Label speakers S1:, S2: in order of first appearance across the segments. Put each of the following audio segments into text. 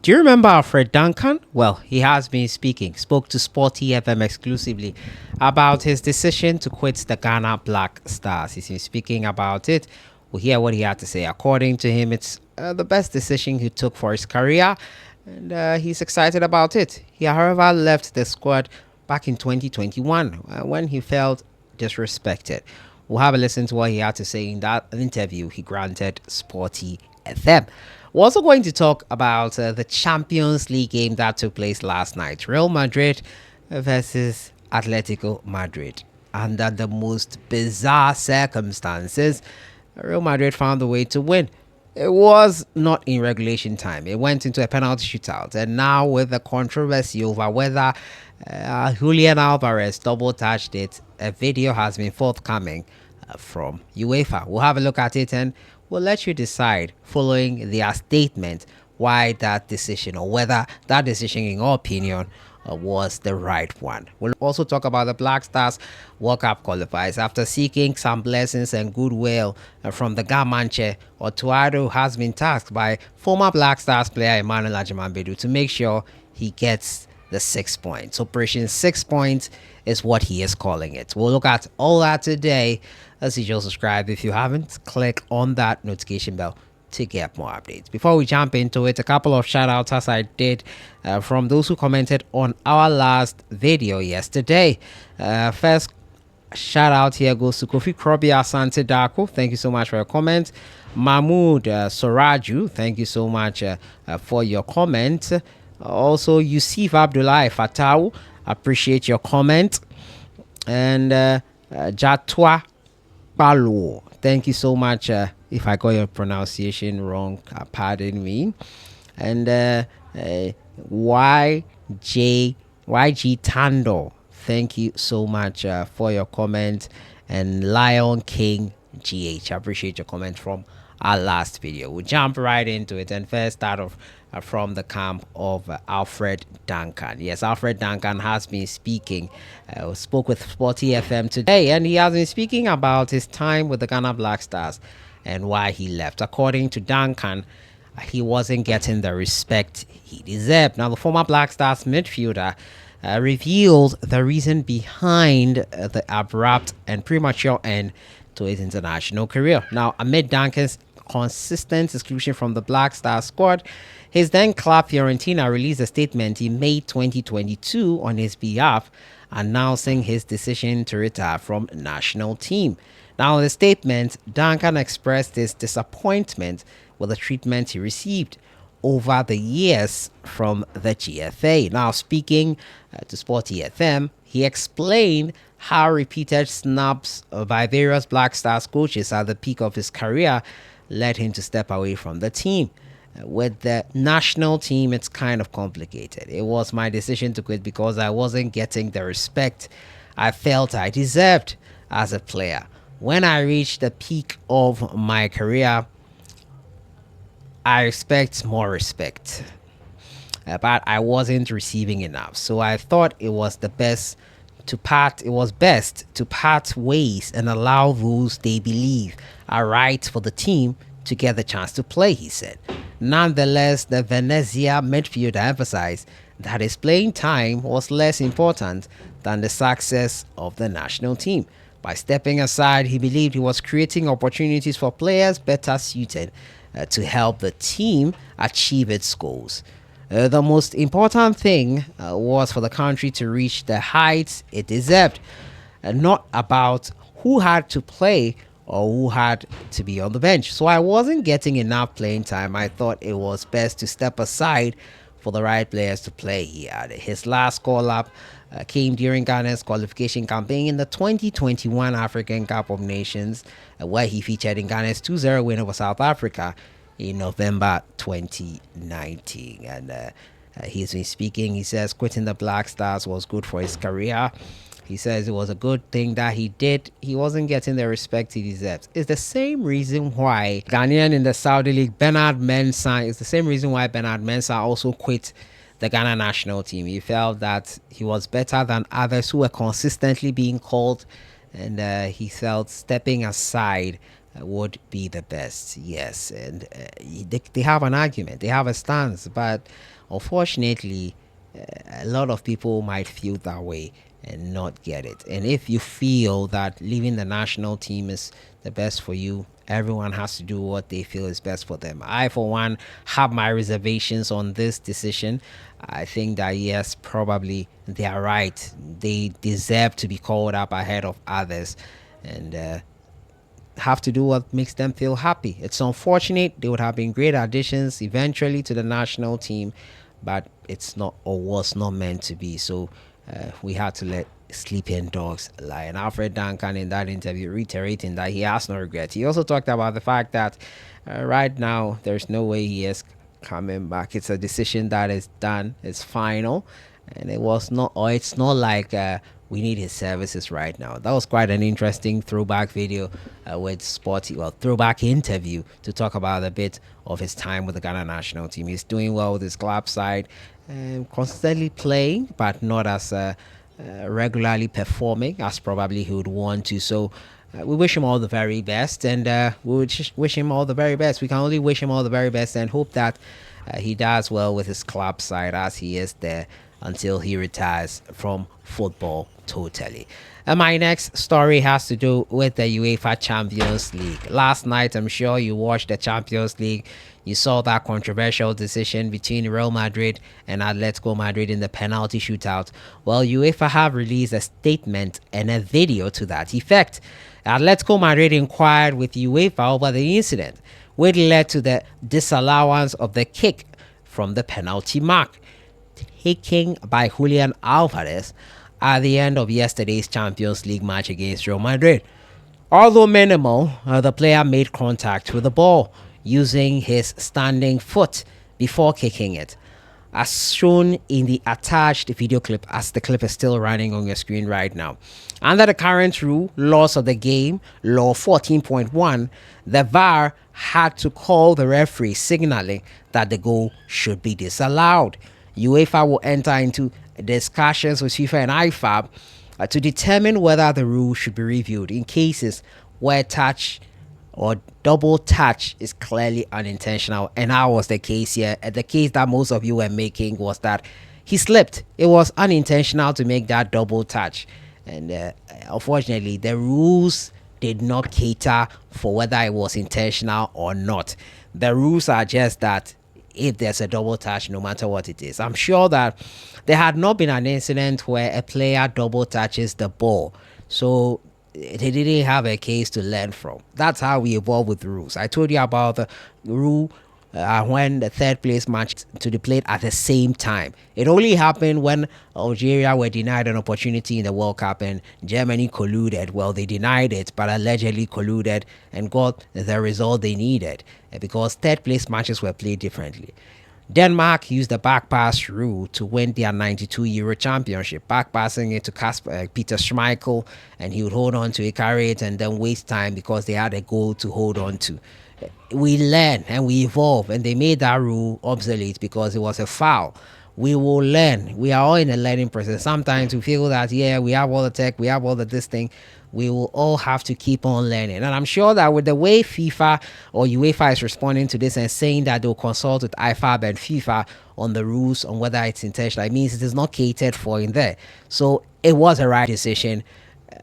S1: Do you remember Alfred Duncan? Well, he has been spoke to Sporty FM exclusively about his decision to quit the Ghana Black Stars. He's been speaking about it. We'll hear what he had to say. According to him, it's the best decision he took for his career, and he's excited about it. He, however, left the squad back in 2021 when he felt disrespected. We'll have a listen to what he had to say in that interview he granted Sporty FM. We're also going to talk about the Champions League game that took place last night. Real Madrid versus Atletico Madrid. Under the most bizarre circumstances, Real Madrid found a way to win. It was not in regulation time. It went into a penalty shootout. And now with the controversy over whether Julian Alvarez double-touched it, a video has been forthcoming from UEFA. We'll have a look at it and we'll let you decide, following their statement, why that decision, or whether that decision, in your opinion, was the right one. We'll also talk about the Black Stars World Cup qualifiers. After seeking some blessings and goodwill from the Gamanche, Otuado has been tasked by former Black Stars player Emmanuel Ajimanbedu to make sure he gets the 6 points. Operation 6 points is what he is calling it. We'll look at all that today. As usual, subscribe if you haven't. Click on that notification bell to get more updates. Before we jump into it, a couple of shout outs as I did from those who commented on our last video yesterday. First shout out here goes to Kofi Krobia Asante Dako. Thank you so much for your comment. Mahmoud Soraju, thank you so much for your comment. Also, Yusuf Abdullah Fatau, appreciate your comment. And Jatwa Palo, thank you so much. If I got your pronunciation wrong, pardon me. And YG Tando, thank you so much for your comment. And Lion King GH, I appreciate your comment from our last video. We'll jump right into it and first start off from the camp of Alfred Duncan. Yes, Alfred Duncan has been speaking, spoke with Sporty FM today, and he has been speaking about his time with the Ghana Black Stars and why he left. According to Duncan, he wasn't getting the respect he deserved. Now, the former Black Stars midfielder revealed the reason behind the abrupt and premature end to his international career. Now, amid Duncan's consistent exclusion from the Black Star squad, his then club Fiorentina released a statement in May 2022 on his behalf, announcing his decision to retire from national team. Now, in the statement, Duncan expressed his disappointment with the treatment he received over the years from the GFA. Now, speaking to Sporty FM, he explained how repeated snubs by various Black Stars coaches at the peak of his career led him to step away from the team. With the national team, it's kind of complicated. It was my decision to quit because I wasn't getting the respect I felt I deserved as a player. When I reached the peak of my career, I expect more respect, but I wasn't receiving enough. So I thought it was best to part ways and allow those they believe are right for the team to get the chance to play, he said. Nonetheless, the Venezia midfielder emphasized that his playing time was less important than the success of the national team. By stepping aside, he believed he was creating opportunities for players better suited to help the team achieve its goals. The most important thing was for the country to reach the heights it deserved, not about who had to play or who had to be on the bench. So I wasn't getting enough playing time. I thought it was best to step aside for the right players to play, he added. His last call-up came during Ghana's qualification campaign in the 2021 African Cup of Nations, where he featured in Ghana's 2-0 win over South Africa in November 2019. And he's been speaking. He says quitting the Black Stars was good for his career. He says it was a good thing that he did. He wasn't getting the respect he deserves. It's the same reason why Ghanaian in the Saudi League, Bernard Mensah, it's the same reason why Bernard Mensah also quit the Ghana national team. He felt that he was better than others who were consistently being called, and he felt stepping aside would be the best. Yes, and they have an argument, they have a stance, but unfortunately, a lot of people might feel that way and not get it. And if you feel that leaving the national team is the best for you, everyone has to do what they feel is best for them. I, for one, have my reservations on this decision. I think that yes, probably they are right. They deserve to be called up ahead of others, and have to do what makes them feel happy. It's unfortunate. They would have been great additions eventually to the national team, but it's not, or was not meant to be. So we had to let sleeping dogs lie. And Alfred Duncan, in that interview, reiterating that he has no regret. He also talked about the fact that right now there's no way he is coming back. It's a decision that is done. It's final, and it was not, or it's not like we need his services right now. That was quite an interesting throwback video with Sporty, well, throwback interview to talk about a bit of his time with the Ghana national team. He's doing well with his club side, constantly playing, but not as regularly performing as probably he would want to. So we wish him all the very best, and we would wish him all the very best. We can only wish him all the very best and hope that he does well with his club side as he is there until he retires from football totally. And my next story has to do with the UEFA Champions League. Last night, I'm sure you watched the Champions League. You saw that controversial decision between Real Madrid and Atletico Madrid in the penalty shootout. Well, UEFA have released a statement and a video to that effect. Atletico Madrid inquired with UEFA over the incident, which led to the disallowance of the kick from the penalty mark taken by Julian Alvarez at the end of yesterday's Champions League match against Real Madrid. Although minimal, the player made contact with the ball using his standing foot before kicking it, as shown in the attached video clip, as the clip is still running on your screen right now. Under the current rule, laws of the game, Law 14.1, the VAR had to call the referee, signaling that the goal should be disallowed. UEFA will enter into discussions with FIFA and IFAB to determine whether the rule should be reviewed in cases where touch or double touch is clearly unintentional. And that was the case here. The case that most of you were making was that he slipped. It was unintentional to make that double touch. And unfortunately, the rules did not cater for whether it was intentional or not. The rules are just that if there's a double touch, no matter what it is. I'm sure that there had not been an incident where a player double touches the ball, so they didn't have a case to learn from. That's how we evolve with rules. I told you about the rule when the third place match to be played at the same time. It only happened when Algeria were denied an opportunity in the World Cup and Germany colluded. Well, they denied it, but allegedly colluded and got the result they needed because third place matches were played differently. Denmark used the back pass rule to win their 92 Euro championship, back passing it to Peter Schmeichel, and he would hold on to it, carry it, and then waste time because they had a goal to hold on to. We learn and we evolve, and they made that rule obsolete because it was a foul. We will learn. We are all in a learning process. Sometimes we feel that, yeah, we have all the tech, we have all the this thing. We will all have to keep on learning. And I'm sure that with the way FIFA or UEFA is responding to this and saying that they'll consult with IFAB and FIFA on the rules, on whether it's intentional, it means it is not catered for in there. So it was a right decision.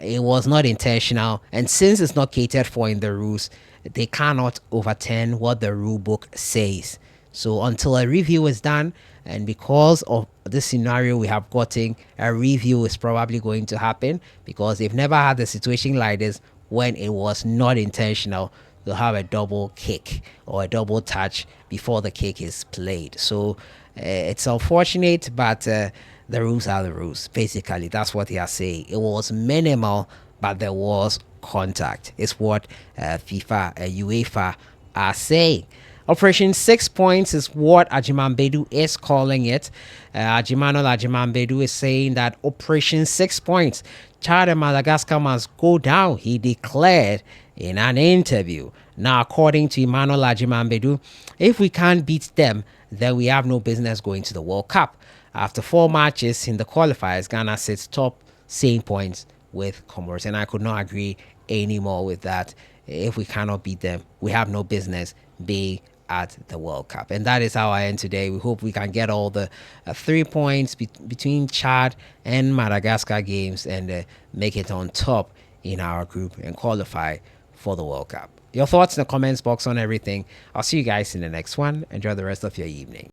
S1: It was not intentional. And since it's not catered for in the rules, they cannot overturn what the rule book says. So until a review is done, and because of this scenario we have gotten, a review is probably going to happen because they've never had a situation like this when it was not intentional to have a double kick or a double touch before the kick is played. So it's unfortunate, but the rules are the rules. Basically, that's what they are saying. It was minimal, but there was contact. It's what FIFA and UEFA are saying. Operation 6 points is what Ajimambedu is calling it. Ajimambedu is saying that Operation 6 points, Chad and Madagascar must go down, he declared in an interview. Now, according to Emmanuel Ajimambedu, if we can't beat them, then we have no business going to the World Cup. After 4 matches in the qualifiers, Ghana sits top, same points with Comoros, and I could not agree anymore with that. if we cannot beat them, we have no business being at the World Cup. And that is how I end today. We hope we can get all the 3 points between Chad and Madagascar games and make it on top in our group and qualify for the World Cup. Your thoughts in the comments box on everything. I'll see you guys in the next one. Enjoy the rest of your evening.